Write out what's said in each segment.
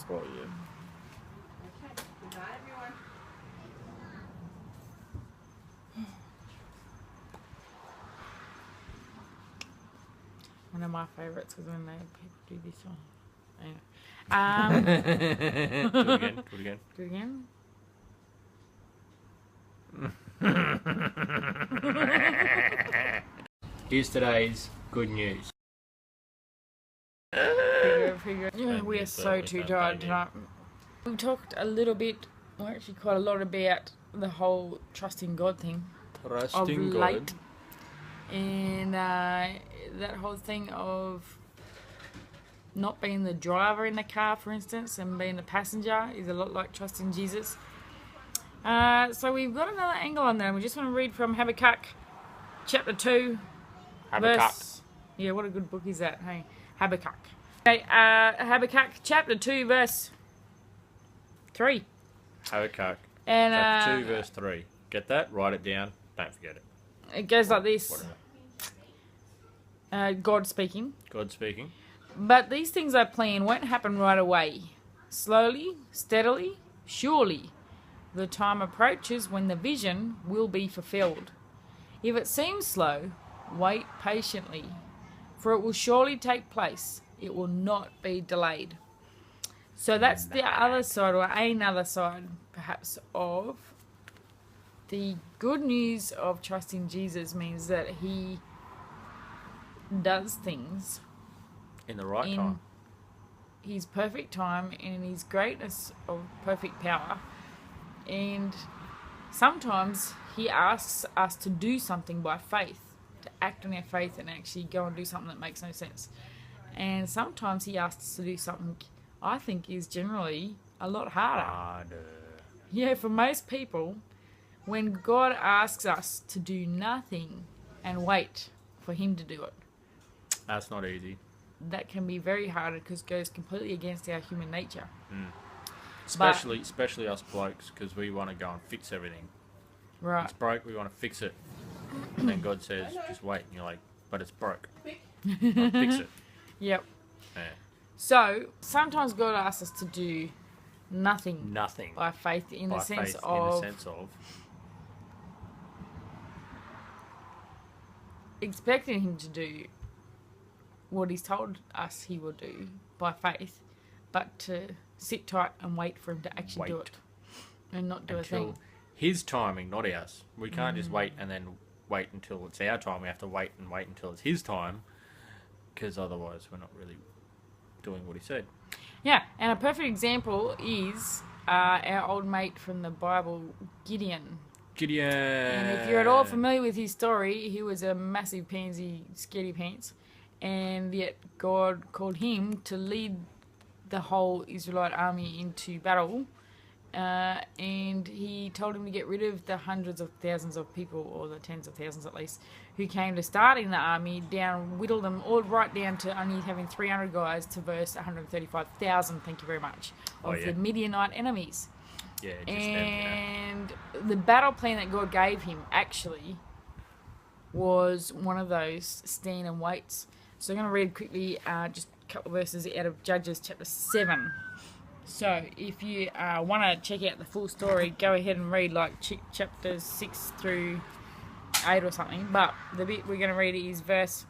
for you. Okay. Good night, everyone. One of my favourites is when people do this one. Anyway. Do it again. Do it again. Do it again. Here's today's good news. Figure. Yeah, we are so too tired tonight. We've talked a little bit, well, actually quite a lot about the whole trusting God thing. Trusting of late. God. And that whole thing of not being the driver in the car, for instance, and being the passenger is a lot like trusting Jesus. So we've got another angle on that. We just want to read from Habakkuk, chapter 2. Habakkuk. Yeah, what a good book is that, hey? Habakkuk. Okay, Habakkuk, chapter 2, verse 3. Habakkuk. And, chapter 2, verse 3. Get that? Write it down. Don't forget it. It goes like this. Whatever. God speaking. God speaking. But these things I plan won't happen right away. Slowly, steadily, surely. The time approaches when the vision will be fulfilled. If it seems slow, wait patiently, for it will surely take place. It will not be delayed. So that's the other side, or another side, perhaps, of the good news of trusting Jesus means that he does things In the right time. his perfect time and in his greatness of perfect power. And sometimes he asks us to do something by faith, to act on our faith and actually go and do something that makes no sense. And sometimes he asks us to do something I think is generally a lot harder. Yeah, for most people, when God asks us to do nothing and wait for him to do it, That's not easy. that can be very hard because it goes completely against our human nature. Especially us blokes, because we want to go and fix everything. Right. It's broke, we want to fix it. And then God says, just wait. And you're like, but it's broke. I'll fix it. Yep. Yeah. So, sometimes God asks us to do nothing Nothing. by faith in By the sense faith, of in the sense of expecting him to do what he's told us he will do by faith, but to sit tight and wait for him to actually do it and not do a thing. His timing, not ours. We can't just wait and then wait until it's our time. We have to wait and wait until it's his time, because otherwise we're not really doing what he said. Yeah, and a perfect example is our old mate from the Bible, Gideon. Gideon. And if you're at all familiar with his story, he was a massive pansy, scaredy pants, and yet God called him to lead the whole Israelite army into battle, and he told him to get rid of the hundreds of thousands of people, or the tens of thousands at least, who came to start in the army, whittle them all right down to only having 300 guys to verse 135,000, thank you very much, of the Midianite enemies. Yeah, just and the battle plan that God gave him actually was one of those stand and waits. So I'm going to read quickly just a couple of verses out of Judges chapter 7. So if you want to check out the full story, go ahead and read like chapters 6 through 8 or something. But the bit we're going to read is verse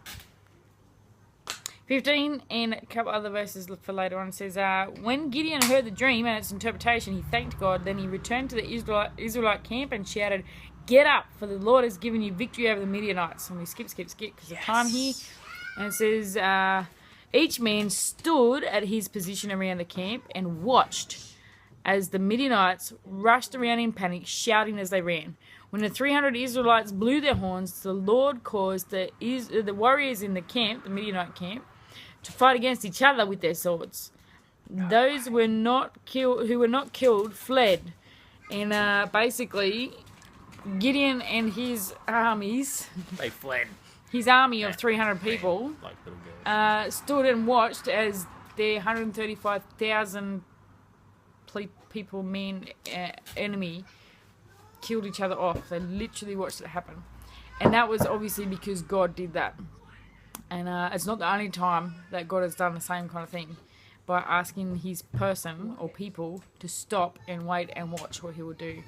15 and a couple other verses for later on. It says, when Gideon heard the dream and its interpretation, he thanked God. Then he returned to the Israelite camp and shouted, "Get up, for the Lord has given you victory over the Midianites." And we skip because of time here. And it says, each man stood at his position around the camp and watched as the Midianites rushed around in panic, shouting as they ran. When the 300 Israelites blew their horns, the Lord caused the warriors in the camp, the Midianite camp, to fight against each other with their swords. Those who were not killed fled. And basically, Gideon and his armies... They fled. His army of 300 people Like little girls. stood and watched as their 135,000 enemy killed each other off. They literally watched it happen. And that was obviously because God did that. And it's not the only time that God has done the same kind of thing. by asking his person or people to stop and wait and watch what he will do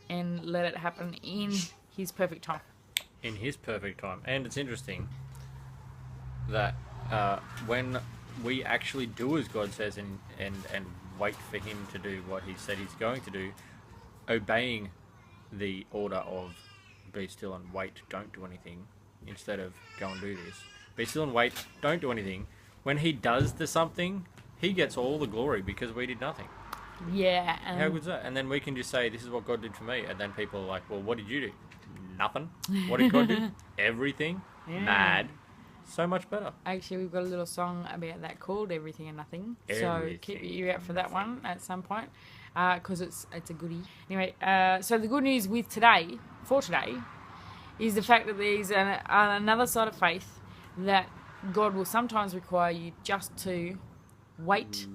and let it happen in his perfect time. In his perfect time. And it's interesting that when we actually do as God says and wait for him to do what he said he's going to do, obeying the order of be still and wait, don't do anything, instead of go and do this. Be still and wait, don't do anything. When he does the something, he gets all the glory because we did nothing. Yeah. How good's that? And then we can just say, this is what God did for me. And then people are like, well, what did you do? Nothing. What did God do? Everything. Yeah. Mad. So much better. Actually, we've got a little song about that called Everything and Nothing. So Everything. keep your ear out for that one at some point. Because it's a goodie. Anyway, so the good news for today, is the fact that there's another side of faith that God will sometimes require you just to wait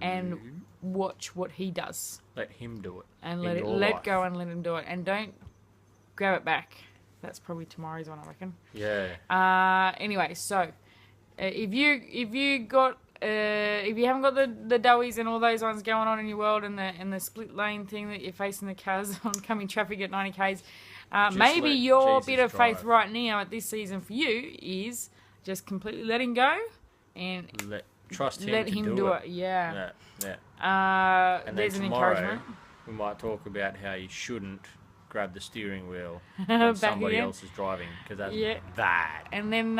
and watch what he does. Let him do it. And in your let life. go and let him do it. And don't grab it back. That's probably tomorrow's one, I reckon. Yeah. Anyway, so if you haven't got the doughies and all those ones going on in your world and the split lane thing that you're facing the cars oncoming traffic at 90 k's, maybe let your Jesus bit of faith drive. right now at this season for you is just completely letting go and Trust him let to him do it. Yeah. Yeah. And There's then an tomorrow, encouragement. we might talk about how you shouldn't grab the steering wheel Back when somebody again. else is driving, because that's Yeah. bad. And then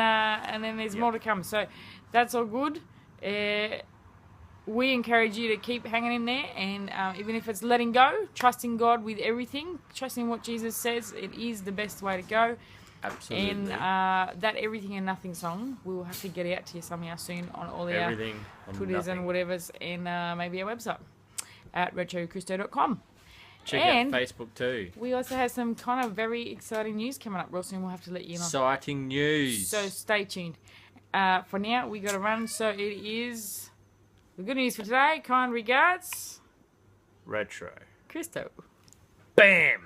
there's more to come. So that's all good. We encourage you to keep hanging in there, and even if it's letting go, trusting God with everything, trusting what Jesus says, it is the best way to go. Absolutely. And that Everything and Nothing song, we'll have to get out to you somehow soon on all our Everything and Twitters nothing. and whatevers, and maybe our website at retrocristo.com. Check and out Facebook too. we also have some kind of very exciting news coming up real soon. We'll have to let you know. Exciting news. So stay tuned. For now, we got to run. So it is the good news for today. Kind regards, Retro. Cristo. Bam!